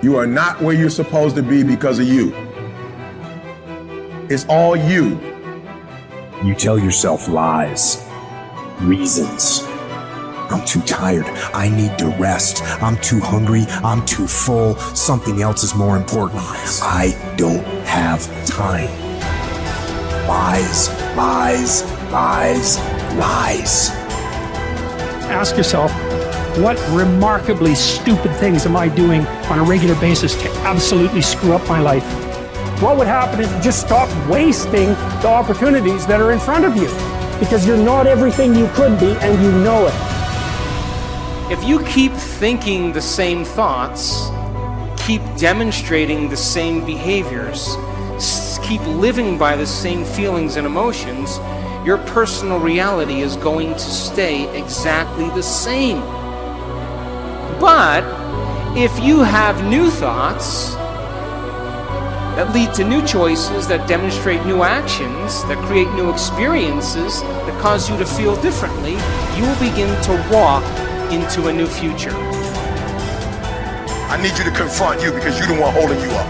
You are not where you're supposed to be because of you. It's all you. You tell yourself lies, reasons. I'm too tired. I need to rest. I'm too hungry. I'm too full. Something else is more important. I don't have time. Lies, lies, lies, lies. Ask yourself, what remarkably stupid things am I doing on a regular basis to absolutely screw up my life? What would happen if you just stopped wasting the opportunities that are in front of you? Because you're not everything you could be, and you know it. If you keep thinking the same thoughts, keep demonstrating the same behaviors, keep living by the same feelings and emotions, your personal reality is going to stay exactly the same. But if you have new thoughts that lead to new choices, that demonstrate new actions, that create new experiences, that cause you to feel differently, you will begin to walk into a new future. I need you to confront you because you're the one holding you up.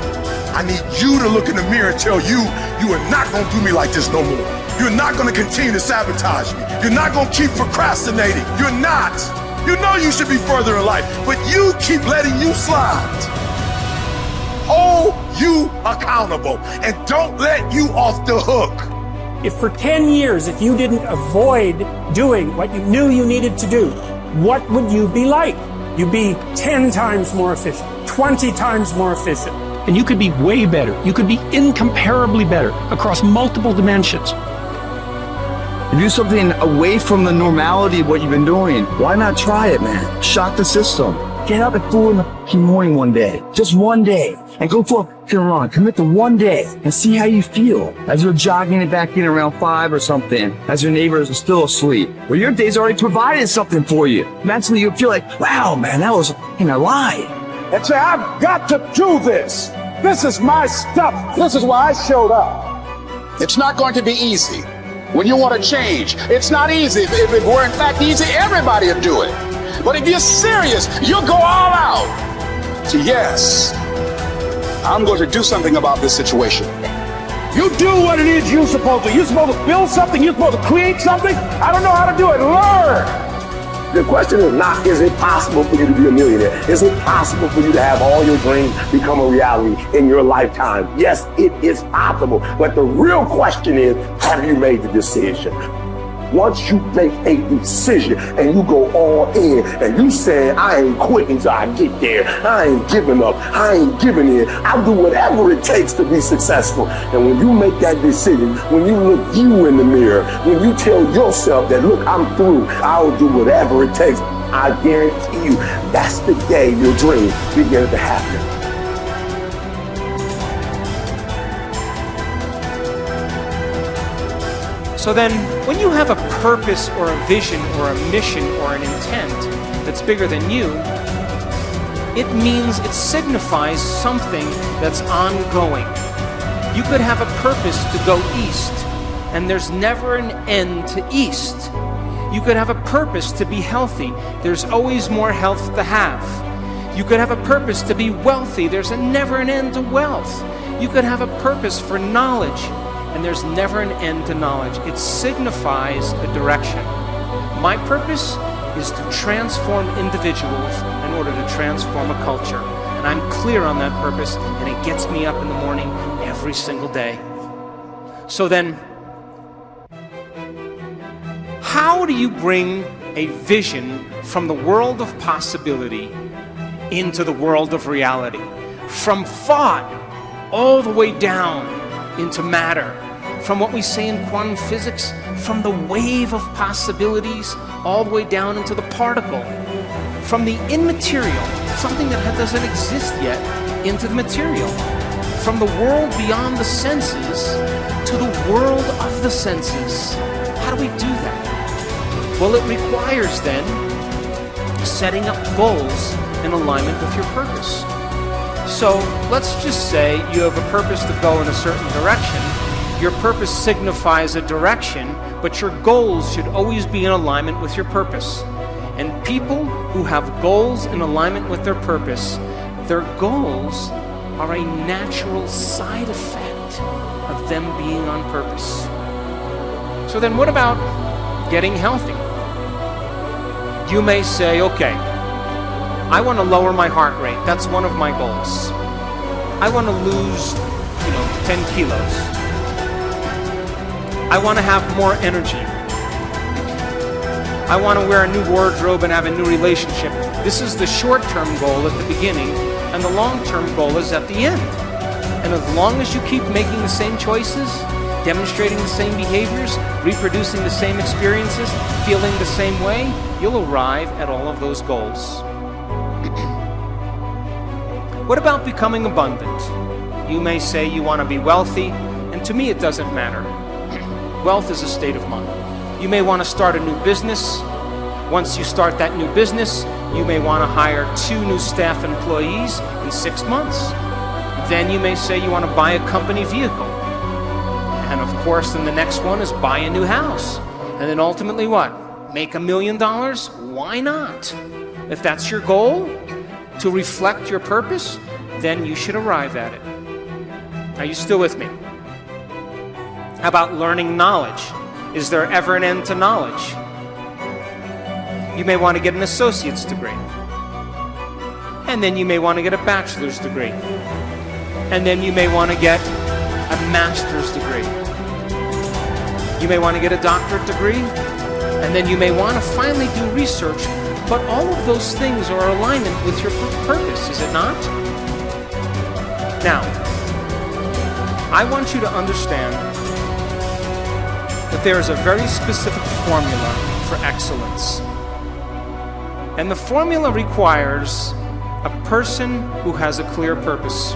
I need you to look in the mirror and tell you, you are not going to do me like this no more. You're not going to continue to sabotage me. You're not going to keep procrastinating. You're not. You know you should be further in life, but you keep letting you slide. Hold you accountable and don't let you off the hook. If for 10 years, if you didn't avoid doing what you knew you needed to do, what would you be like? You'd be 10 times more efficient, 20 times more efficient. And you could be way better. You could be incomparably better across multiple dimensions. Do something away from the normality of what you've been doing. Why not try it, man? Shock the system. Get up at 4 in the morning one day, just one day, and go for a run. Commit to one day and see how you feel as you're jogging it back in around 5 or something, as your neighbors are still asleep. Well, your day's already provided something for you. Mentally, you feel like, wow, man, that was a lie. And say, I've got to do this. This is my stuff. This is why I showed up. It's not going to be easy. When you want to change, it's not easy. If it were in fact easy, everybody would do it. But if you're serious, you'll go all out. So yes, I'm going to do something about this situation. You do what it is you're supposed to. You're supposed to build something. You're supposed to create something. I don't know how to do it. Learn. The question is not, is it possible for you to be a millionaire? Is it possible for you to have all your dreams become a reality in your lifetime? Yes, it is possible. But the real question is, have you made the decision? Once you make a decision and you go all in and you say, I ain't quitting till I get there. I ain't giving up. I ain't giving in. I'll do whatever it takes to be successful. And when you make that decision, when you look you in the mirror, when you tell yourself that, look, I'm through, I'll do whatever it takes, I guarantee you, that's the day your dream begins to happen. So then, when you have a purpose or a vision or a mission or an intent that's bigger than you, it means it signifies something that's ongoing. You could have a purpose to go east, and there's never an end to east. You could have a purpose to be healthy. There's always more health to have. You could have a purpose to be wealthy. There's never an end to wealth. You could have a purpose for knowledge, and there's never an end to knowledge. It signifies a direction. My purpose is to transform individuals in order to transform a culture. And I'm clear on that purpose, and it gets me up in the morning every single day. So then, how do you bring a vision from the world of possibility into the world of reality? From thought all the way down into matter. From what we say in quantum physics, from the wave of possibilities all the way down into the particle. From the immaterial, something that doesn't exist yet, into the material. From the world beyond the senses to the world of the senses. How do we do that? Well, it requires then setting up goals in alignment with your purpose. So let's just say you have a purpose to go in a certain direction. Your purpose signifies a direction, but your goals should always be in alignment with your purpose. And people who have goals in alignment with their purpose, Their goals are a natural side effect of them being on purpose. So then what about getting healthy? You may say, okay, I want to lower my heart rate. That's one of my goals. I want to lose, 10 kilos. I want to have more energy. I want to wear a new wardrobe and have a new relationship. This is the short-term goal at the beginning, and the long-term goal is at the end. And as long as you keep making the same choices, demonstrating the same behaviors, reproducing the same experiences, feeling the same way, you'll arrive at all of those goals. What about becoming abundant? You may say you want to be wealthy, and to me it doesn't matter. Wealth is a state of mind. You may want to start a new business. Once you start that new business, you may want to hire 2 new staff employees in 6 months. Then you may say you want to buy a company vehicle. And of course, then the next one is buy a new house. And then ultimately what? Make $1 million? Why not? If that's your goal, to reflect your purpose, then you should arrive at it. Are you still with me? How about learning knowledge? Is there ever an end to knowledge? You may want to get an associate's degree. And then you may want to get a bachelor's degree. And then you may want to get a master's degree. You may want to get a doctorate degree. And then you may want to finally do research. But all of those things are in alignment with your purpose, is it not? Now, I want you to understand that there is a very specific formula for excellence. And the formula requires a person who has a clear purpose.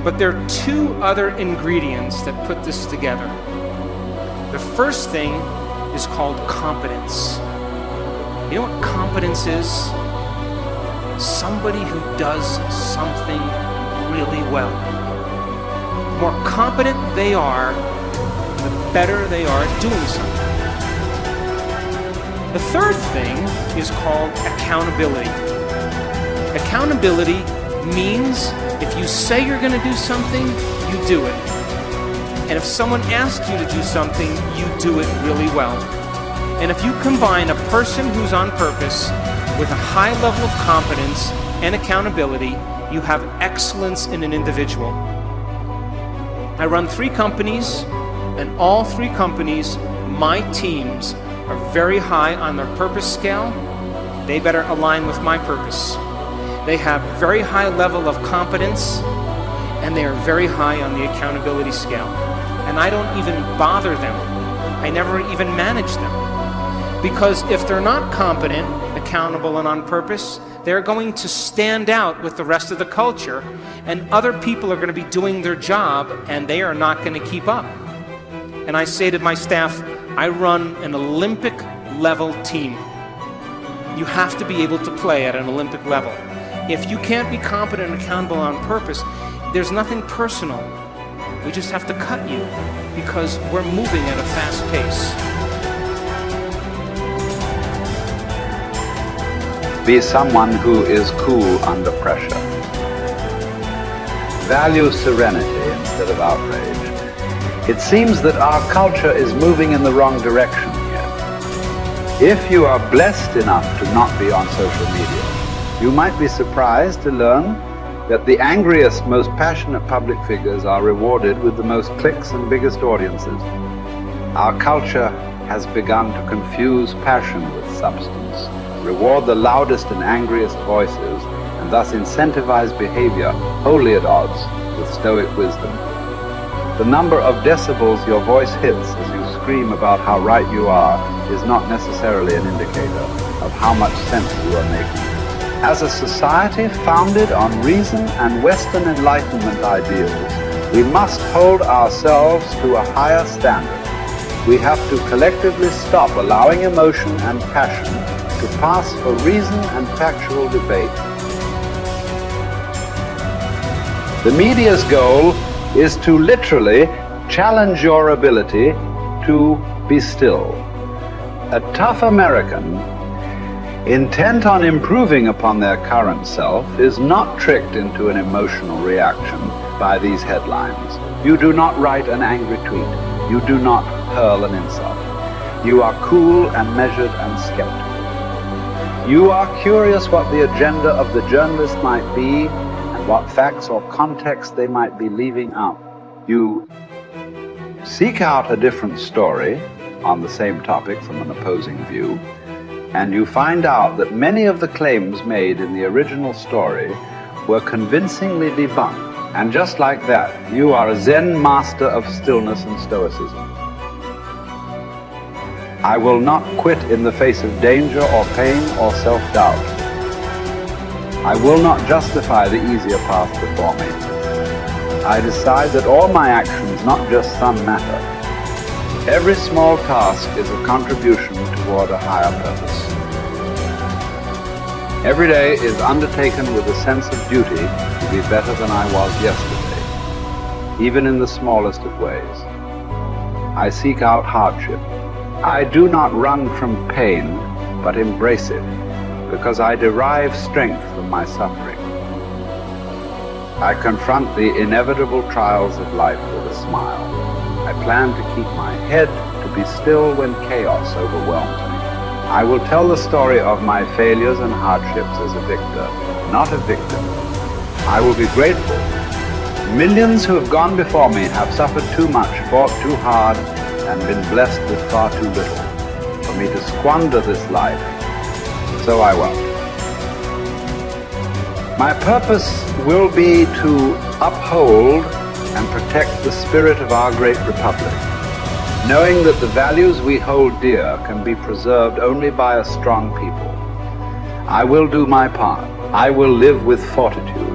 But there are 2 other ingredients that put this together. The first thing is called competence. You know what competence is? Somebody who does something really well. The more competent they are, the better they are at doing something. The third thing is called accountability. Accountability means if you say you're going to do something, you do it. And if someone asks you to do something, you do it really well. And if you combine a person who's on purpose with a high level of competence and accountability, you have excellence in an individual. I run 3 companies, and all 3 companies, my teams, are very high on their purpose scale. They better align with my purpose. They have very high level of competence, and they are very high on the accountability scale. And I don't even bother them. I never even manage them. Because if they're not competent, accountable, and on purpose, they're going to stand out with the rest of the culture, and other people are going to be doing their job, and they are not going to keep up. And I say to my staff, I run an Olympic level team. You have to be able to play at an Olympic level. If you can't be competent and accountable on purpose, there's nothing personal. We just have to cut you because we're moving at a fast pace. Be someone who is cool under pressure. Value serenity instead of outrage. It seems that our culture is moving in the wrong direction here. If you are blessed enough to not be on social media, you might be surprised to learn that the angriest, most passionate public figures are rewarded with the most clicks and biggest audiences. Our culture has begun to confuse passion with substance, reward the loudest and angriest voices, and thus incentivize behavior wholly at odds with stoic wisdom. The number of decibels your voice hits as you scream about how right you are is not necessarily an indicator of how much sense you are making. As a society founded on reason and Western Enlightenment ideals, we must hold ourselves to a higher standard. We have to collectively stop allowing emotion and passion to pass for reason and factual debate. The media's goal is to literally challenge your ability to be still. A tough American intent on improving upon their current self, is not tricked into an emotional reaction by these headlines. You do not write an angry tweet. You do not hurl an insult. You are cool and measured and skeptical. You are curious what the agenda of the journalist might be and what facts or context they might be leaving out. You seek out a different story on the same topic from an opposing view, and you find out that many of the claims made in the original story were convincingly debunked. And just like that, you are a Zen master of stillness and stoicism. I will not quit in the face of danger or pain or self-doubt. I will not justify the easier path before me. I decide that all my actions, not just some matter. Every small task is a contribution toward a higher purpose. Every day is undertaken with a sense of duty to be better than I was yesterday, even in the smallest of ways. I seek out hardship. I do not run from pain, but embrace it, because I derive strength from my suffering. I confront the inevitable trials of life with a smile. I plan to keep my head to be still when chaos overwhelms me. I will tell the story of my failures and hardships as a victor, not a victim. I will be grateful. Millions who have gone before me have suffered too much, fought too hard, and been blessed with far too little for me to squander this life. So I won't. My purpose will be to uphold and protect the spirit of our great republic, knowing that the values we hold dear can be preserved only by a strong people. I will do my part. I will live with fortitude.